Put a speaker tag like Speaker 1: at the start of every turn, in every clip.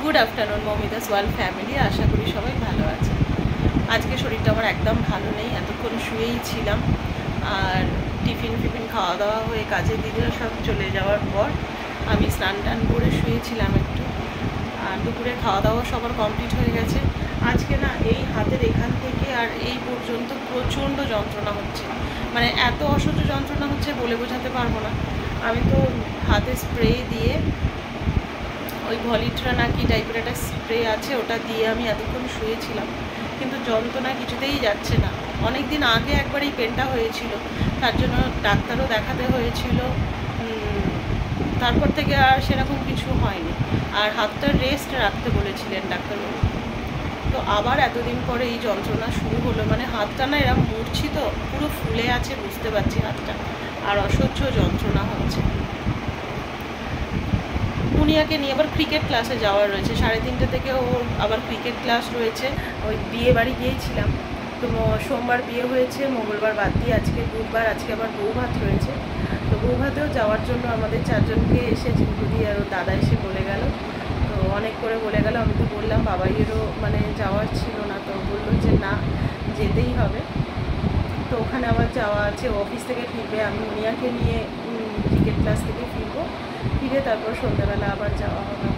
Speaker 1: Good afternoon Moumita's world family, আশা করি সবাই ভালো আছে। আজকে শরীরটা আমার একদম ভালো নেই, এতক্ষণ শুয়েই ছিলাম। আর টিফিন খাওয়া দাওয়া হয়ে কাজের দিদিরা সব চলে যাওয়ার পর আমি স্নান টান করে শুয়েছিলাম একটু। আর দুপুরে খাওয়া দাওয়া সবার কমপ্লিট হয়ে গেছে। আজকে না এই হাতের এখান থেকে আর এই পর্যন্ত প্রচণ্ড যন্ত্রণা হচ্ছে, মানে এত অসহ্য যন্ত্রণা হচ্ছে বলে বোঝাতে পারবো না। আমি তো হাতে স্প্রে দিয়ে, ওই ভলিট্রা না কি টাইপের একটা স্প্রে আছে, ওটা দিয়ে আমি এতক্ষণ শুয়েছিলাম, কিন্তু যন্ত্রণা কিছুতেই যাচ্ছে না। অনেক দিন আগে একবার এই পেনটা হয়েছিল, তার জন্য ডাক্তারও দেখাতে হয়েছিল। তারপর থেকে আর সেরকম কিছু হয়নি। আর হাতটা রেস্ট রাখতে বলেছিলেন ডাক্তারবাবু। তো আবার এতদিন পরে এই যন্ত্রণা শুরু হলো, মানে হাতটা না এরকম মুড়ছি, তো পুরো ফুলে আছে বুঝতে পারছি হাতটা, আর অসহ্য যন্ত্রণা হচ্ছে। মুনিয়াকে নিয়ে আবার ক্রিকেট ক্লাসে যাওয়ার রয়েছে, 3:30 থেকে ওর আবার ক্রিকেট ক্লাস রয়েছে। ওই বিয়ে বাড়ি গিয়েছিলাম, তো সোমবার বিয়ে হয়েছে, মঙ্গলবার বাদ দিয়ে আজকে বুধবার, আজকে আবার বউ ভাত রয়েছে। তো বউ ভাতেও যাওয়ার জন্য আমাদের 4 জনকে এসে ঝিঙ্কুদি আর ওর দাদা এসে বলে গেল। তো অনেক করে বলে গেল, আমি তো বললাম বাবাইয়েরও মানে যাওয়ার ছিল না, তো বললো যে না যেতেই হবে। তো ওখানে আবার যাওয়া আছে, অফিস থেকে ফিরবে, আমি মুনিয়াকে নিয়ে ক্রিকেট ক্লাস থেকে ফিরবো, ফিরে তারপর সন্ধ্যাবেলা আবার যাওয়া হবে।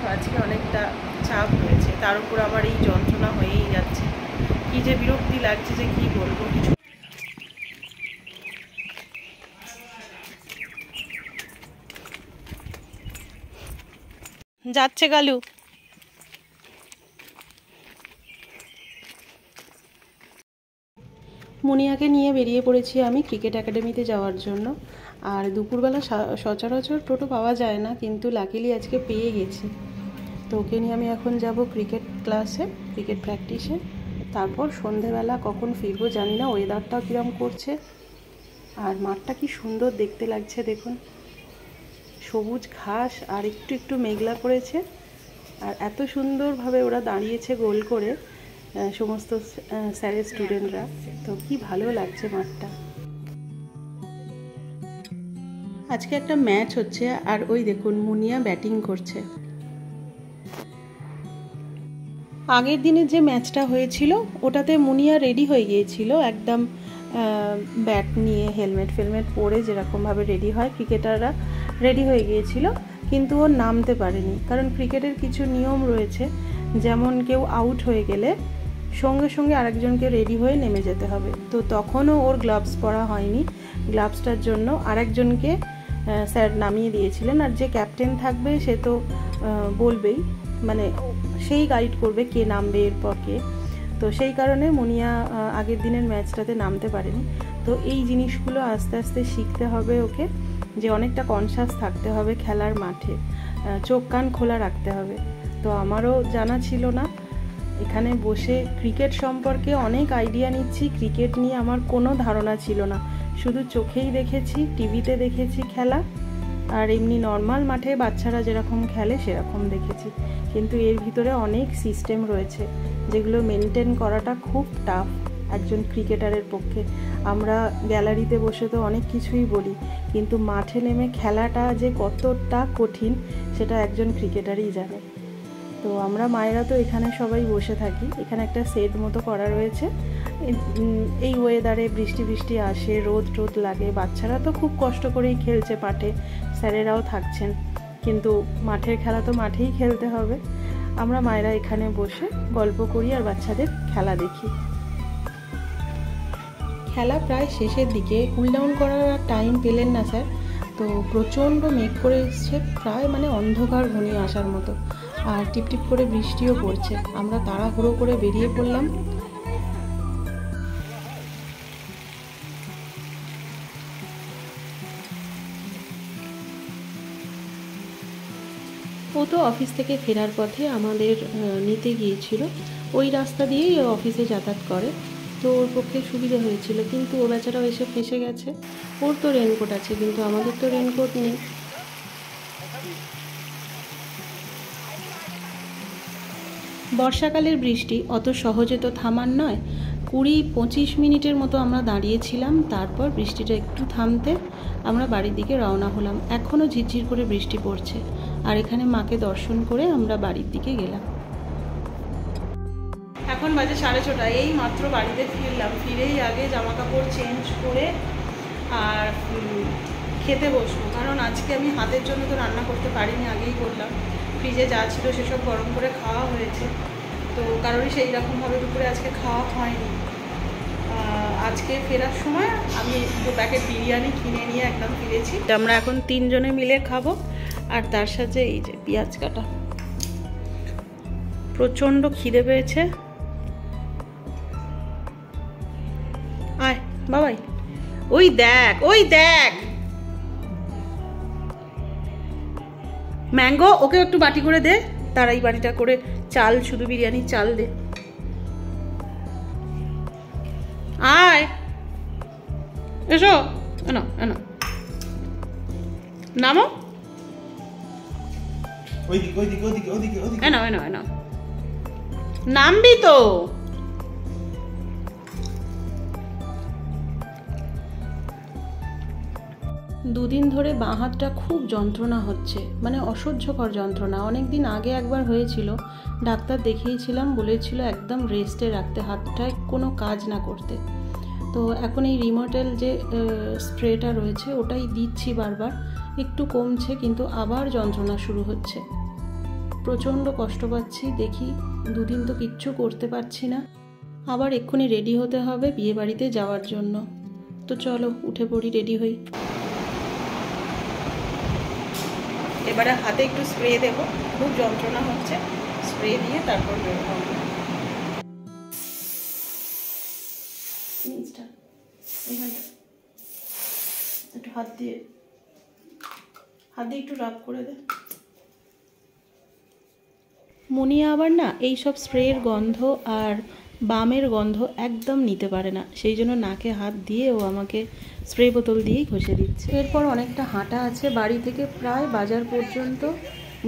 Speaker 1: তো আজকে অনেকটা চাপ রয়েছে, তার উপর আমার এই যন্ত্রণা হয়েই যাচ্ছে। কী যে বিরক্তি লাগছে যে কি বলবো কিছু। যাচ্ছে গালু। মুনিয়াকে নিয়ে বেরিয়ে পড়েছি আমি ক্রিকেট একাডেমিতে যাওয়ার জন্য। আর দুপুরবেলা সচরাচর টোটো পাওয়া যায় না, কিন্তু লাকিলি আজকে পেয়ে গেছি। তো ওকে নিয়ে আমি এখন যাব ক্রিকেট ক্লাসে, ক্রিকেট প্র্যাকটিসে। তারপর সন্ধেবেলা কখন ফিরবো জানি না, ওয়েদারটাও কীরকম করছে। আর মাঠটা কি সুন্দর দেখতে লাগছে দেখুন, সবুজ ঘাস আর একটু একটু মেঘলা করেছে। আর এত সুন্দরভাবে ওরা দাঁড়িয়েছে গোল করে, সমস্ত স্যারের স্টুডেন্টরা। তো কি ভালো লাগছে মাঠটা। আজকে একটা ম্যাচ হচ্ছে, আর ওই দেখুন মুনিয়া ব্যাটিং করছে। আগের দিনে যে ম্যাচটা হয়েছিল ওটাতে মুনিয়া রেডি হয়ে গিয়েছিল একদম, ব্যাট নিয়ে হেলমেট ফেলমেট পরে যেরকমভাবে রেডি হয় ক্রিকেটাররা, রেডি হয়ে গিয়েছিল। কিন্তু ও নামতে পারেনি, কারণ ক্রিকেটের কিছু নিয়ম রয়েছে, যেমন কেউ আউট হয়ে গেলে সঙ্গে সঙ্গে আরেকজনকে রেডি হয়ে নেমে যেতে হবে। তো তখনও ওর গ্লাভস পরা হয়নি, গ্লাভসটার জন্য আরেকজনকে স্যার নামিয়ে দিয়েছিলেন। আর যে ক্যাপ্টেন থাকবে সে তো বলবেই, মানে সেই গাইড করবে কে নামবে এরপর কে। তো সেই কারণে মুনিয়া আগের দিনের ম্যাচটাতে নামতে পারেনি। তো এই জিনিসগুলো আস্তে আস্তে শিখতে হবে ওকে, যে অনেকটা কনসাস থাকতে হবে খেলার মাঠে, চোখ কান খোলা রাখতে হবে। তো আমারও জানা ছিল না, এখানে বসে ক্রিকেট সম্পর্কে অনেক আইডিয়া নিচ্ছি। ক্রিকেট নিয়ে আমার কোনো ধারণা ছিল না, শুধু চোখেই দেখেছি, টিভিতে দেখেছি খেলা, আর এমনি নর্মাল মাঠে বাচ্চারা যেরকম খেলে সেরকম দেখেছি। কিন্তু এর ভিতরে অনেক সিস্টেম রয়েছে যেগুলো মেনটেন করাটা খুব টাফ একজন ক্রিকেটারের পক্ষে। আমরা গ্যালারিতে বসে তো অনেক কিছুই বলি, কিন্তু মাঠে নেমে খেলাটা যে কতটা কঠিন সেটা একজন ক্রিকেটারই জানে। তো আমরা মায়েরা তো এখানে সবাই বসে থাকি, এখানে একটা সেট মতো করা রয়েছে। এই ওয়েদারে বৃষ্টি বৃষ্টি আসে, রোদ টোদ লাগে, বাচ্চারা তো খুব কষ্ট করেই খেলছে মাঠে, স্যারেরাও থাকছেন, কিন্তু মাঠের খেলা তো মাঠেই খেলতে হবে। আমরা মায়েরা এখানে বসে গল্প করি আর বাচ্চাদের খেলা দেখি। খেলা প্রায় শেষের দিকে, কুল ডাউন করার টাইম পেলেন না স্যার। তো প্রচণ্ড মেঘ করে এসছে, প্রায় মানে অন্ধকার ঘনিয়ে আসার মতো, আর টিপটিপ করে বৃষ্টিও পড়ছে। আমরা তাড়াহুড়ো করে বেরিয়ে পড়লাম। ও তো অফিস থেকে ফেরার পথে আমাদের নিতে গিয়েছিল, ওই রাস্তা দিয়েই অফিসে যাতায়াত করে, তো ওর পক্ষে সুবিধা হয়েছিল। কিন্তু ও বেচারাও এসে ফেসে গেছে। ওর তো রেনকোট আছে, কিন্তু আমাদের তো রেনকোট নেই। বর্ষাকালের বৃষ্টি অত সহজে তো থামার নয়। 20-25 মিনিটের মতো আমরা দাঁড়িয়েছিলাম, তারপর বৃষ্টিটা একটু থামতে আমরা বাড়ির দিকে রওনা হলাম। এখনও ঝিরঝির করে বৃষ্টি পড়ছে, আর এখানে মাকে দর্শন করে আমরা বাড়ির দিকে গেলাম। এখন বাজে 6:30, এই মাত্র বাড়িতে ফিরলাম। ফিরেই আগে জামা কাপড় চেঞ্জ করে আর খেতে বসবো, কারণ আজকে আমি হাতের জন্য তো রান্না করতে পারিনি, আগেই বললাম। ফ্রিজে যা ছিল সেসব গরম করে খাওয়া হয়েছে, তো কারোরই সেই রকমভাবে দুপুরে আজকে খাওয়া হয়নি। আজকে ফেরার সময় আমি 2 প্যাকেট বিরিয়ানি কিনে নিয়ে একদম ফিরেছি। আমরা এখন 3 জনে মিলে খাবো, আর তার সাথে এই যে পেঁয়াজ কাটা। প্রচণ্ড খিদে পেয়েছে। আয় বাবাই, ওই দেখ ওই দেখ ম্যাঙ্গো, ওকে একটু বাটি করে দে, তারাই বাটিটা করে চাল, শুধু বিরিয়ানির চাল দে। আয় এসো, এনো এনো, নামো, এনো এনো এনো, নামবি তো। দুদিন ধরে বাঁ হাতটা খুব যন্ত্রণা হচ্ছে, মানে অসহ্যকর যন্ত্রণা। অনেক দিন আগে একবার হয়েছিল, ডাক্তার দেখিয়েছিলাম, বলেছিল একদম রেস্টে রাখতে, হাতটায় কোনো কাজ না করতে। তো এখন এই রিমোটেল যে স্প্রেটা রয়েছে ওটাই দিচ্ছি বারবার, একটু কমছে, কিন্তু আবার যন্ত্রণা শুরু হচ্ছে। প্রচণ্ড কষ্ট পাচ্ছি। দেখি, দুদিন তো কিচ্ছু করতে পারছি না, আবার এক্ষুনি রেডি হতে হবে বিয়ে বাড়িতে যাওয়ার জন্য। তো চলো উঠে পড়ি, রেডি হই। এবারে হাতে একটু স্প্রে দেবো, খুব যন্ত্রণা হচ্ছে, স্প্রে দিয়ে তারপর বের হবো। একটু হাত দিয়ে একটু রাব করে দে। মুনিয়া আবার না এইসব স্প্রের গন্ধ আর বামের গন্ধ একদম নিতে পারে না, সেই জন্য নাকে হাত দিয়ে ও আমাকে স্প্রে বোতল দিয়েই ঘষে দিচ্ছে। এরপর অনেকটা হাঁটা আছে, বাড়ি থেকে প্রায় বাজার পর্যন্ত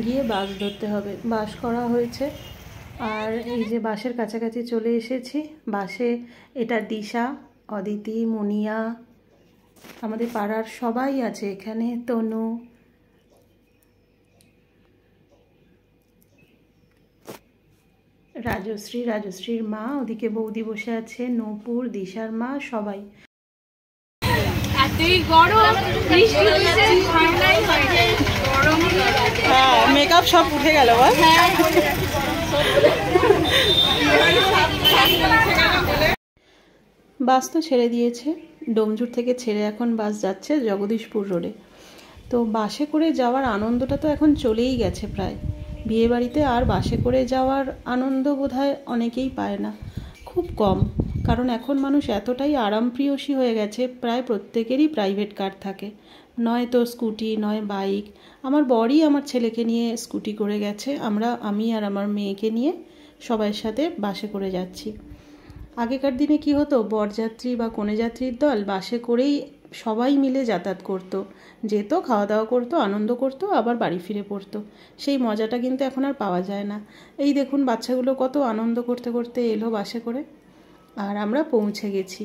Speaker 1: গিয়ে বাস ধরতে হবে। বাস করা হয়েছে, আর এই যে বাসের কাছাকাছি চলে এসেছি। বাসে এটা দিশা, অদিতি, মুনিয়া, আমাদের পাড়ার সবাই আছে এখানে, তনু, রাজশ্রী, রাজশ্রীর মা, ওদিকে বৌদি বসে আছে, নূপুর, দিশার মা, সবাই। হ্যাঁ, মেকআপ সব উঠে গেল। বাস তো ছেড়ে দিয়েছে, ডোমজুর থেকে ছেড়ে এখন বাস যাচ্ছে জগদীশপুর রোডে। তো বাসে করে যাওয়ার আনন্দটা তো এখন চলেই গেছে প্রায়। বিয়েবাড়িতে আর বাসে করে যাওয়ার আনন্দ বোধহয় অনেকেই পায় না, খুব কম। কারণ এখন মানুষ এতটাই আরামপ্রিয়সী হয়ে গেছে, প্রায় প্রত্যেকেরই প্রাইভেট কার থাকে, নয় তো স্কুটি, নয় বাইক। আমার বরই আমার ছেলেকে নিয়ে স্কুটি করে গেছে, আমি আর আমার মেয়েকে নিয়ে সবার সাথে বাসে করে যাচ্ছি। আগেকার দিনে কি হতো, বরযাত্রী বা কনেযাত্রীর দল বাসে করেই সবাই মিলে যাতায়াত করতো, যেত, খাওয়া দাওয়া করতো, আনন্দ করতো, আবার বাড়ি ফিরে পড়তো। সেই মজাটা কিন্তু এখন আর পাওয়া যায় না। এই দেখুন বাচ্চাগুলো কত আনন্দ করতে করতে এলো বাসে করে, আর আমরা পৌঁছে গেছি।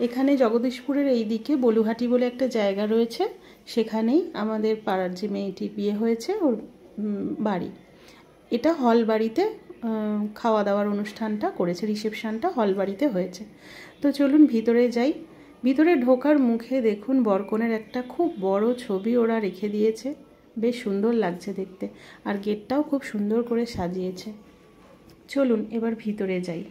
Speaker 1: এখানে জগদীশপুরের এই দিকে বলুহাটি বলে একটা জায়গা রয়েছে, সেখানেই আমাদের পাড়ার যে মেয়েটির বিয়ে হয়েছে ওর বাড়ি। এটা হল বাড়িতে খাওয়া দাওয়ার অনুষ্ঠানটা করেছে, রিসেপশনটা হল বাড়িতে হয়েছে। তো চলুন ভিতরে যাই। ভিতরে ঢোকার মুখে দেখুন বরকনের একটা খুব বড় ছবি ওরা রেখে দিয়েছে, বেশ সুন্দর লাগছে দেখতে, আর গেটটাও খুব সুন্দর করে সাজিয়েছে। চলুন এবার ভিতরে যাই।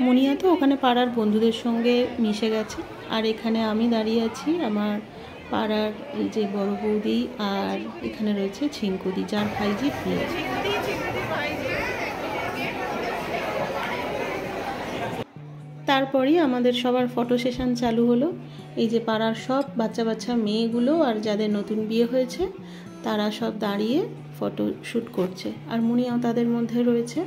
Speaker 1: মুনিয়া তো ওখানে পাড়ার বন্ধুদের সঙ্গে মিশে গেছে, আর এখানে আমি দাঁড়িয়ে আছি আমার পাড়ার এই যে বড় বৌদি, আর এখানে রয়েছে ছিঙ্কুদি, যার ভাইজি বিয়ে। তারপরেই আমাদের সবার ফটো সেশন চালু হলো। এই যে পাড়ার সব বাচ্চা বাচ্চা মেয়েগুলো আর যাদের নতুন বিয়ে হয়েছে তারা সব দাঁড়িয়ে ফটো শ্যুট করছে, আর মুনিয়াও তাদের মধ্যে রয়েছে।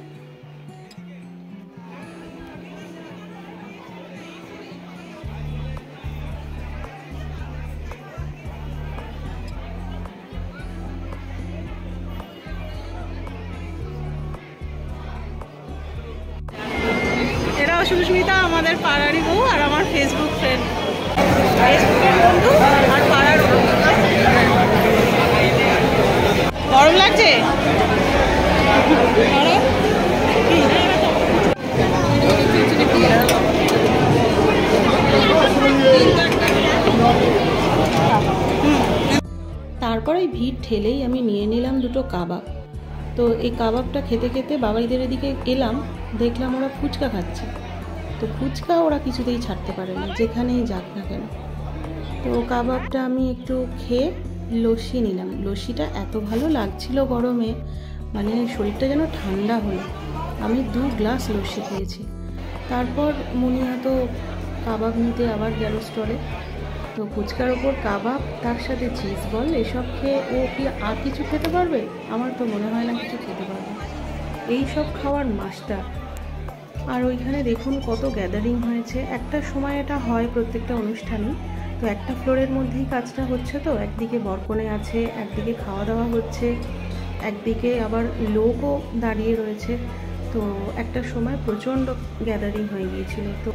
Speaker 1: সুস্মিতা আমাদের পাড়ারই বউ আর আমার ফেসবুক ফ্রেন্ড। তারপর এই ভিড় ঠেলেই আমি নিয়ে নিলাম দুটো কাবাব। তো এই কাবাবটা খেতে খেতে বাবাইদের এদিকে এলাম, দেখলাম ওরা ফুচকা খাচ্ছে। তো ফুচকা ওরা কিছুতেই ছাড়তে পারে না, যেখানেই যাক না কেন। তো কাবাবটা আমি একটু খেয়ে লস্যি নিলাম। লস্যিটা এত ভালো লাগছিল গরমে, মানে শরীরটা যেন ঠান্ডা হলো। আমি 2 গ্লাস লস্যি খেয়েছি। তারপর মুনিয়া তো কাবাব নিতে আবার গেল স্টলে। তো ফুচকার ওপর কাবাব, তার সাথে চিজ বল, এসব খেয়ে ও কি আর কিছু খেতে পারবে? আমার তো মনে হয় না কিছু খেতে পারবে। এই সব খাওয়ার মাস্টার। আর ওইখানে দেখুন কত গ্যাদারিং হয়েছে। একটা সময় এটা হয় প্রত্যেকটা অনুষ্ঠানই। তো একটা ফ্লোরের মধ্যেই কাজটা হচ্ছে, তো একদিকে বরকনে আছে, একদিকে খাওয়া দাওয়া হচ্ছে, একদিকে আবার লোকও দাঁড়িয়ে রয়েছে। তো একটা সময় প্রচণ্ড গ্যাদারিং হয়ে গিয়েছিল। তো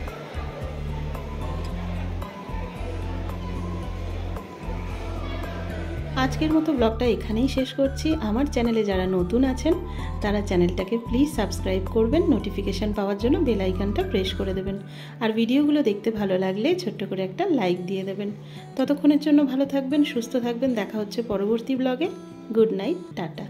Speaker 1: আজকের মতো ব্লগটা এখানেই শেষ করছি। আমার চ্যানেলে যারা নতুন আছেন তারা চ্যানেলটাকে প্লিজ সাবস্ক্রাইব করবেন, নোটিফিকেশান পাওয়ার জন্য বেল আইকনটা প্রেস করে দেবেন। আর ভিডিওগুলো দেখতে ভালো লাগলে ছোট্ট করে একটা লাইক দিয়ে দেবেন। ততক্ষণের জন্য ভালো থাকবেন, সুস্থ থাকবেন। দেখা হচ্ছে পরবর্তী ব্লগে। Good night, tata.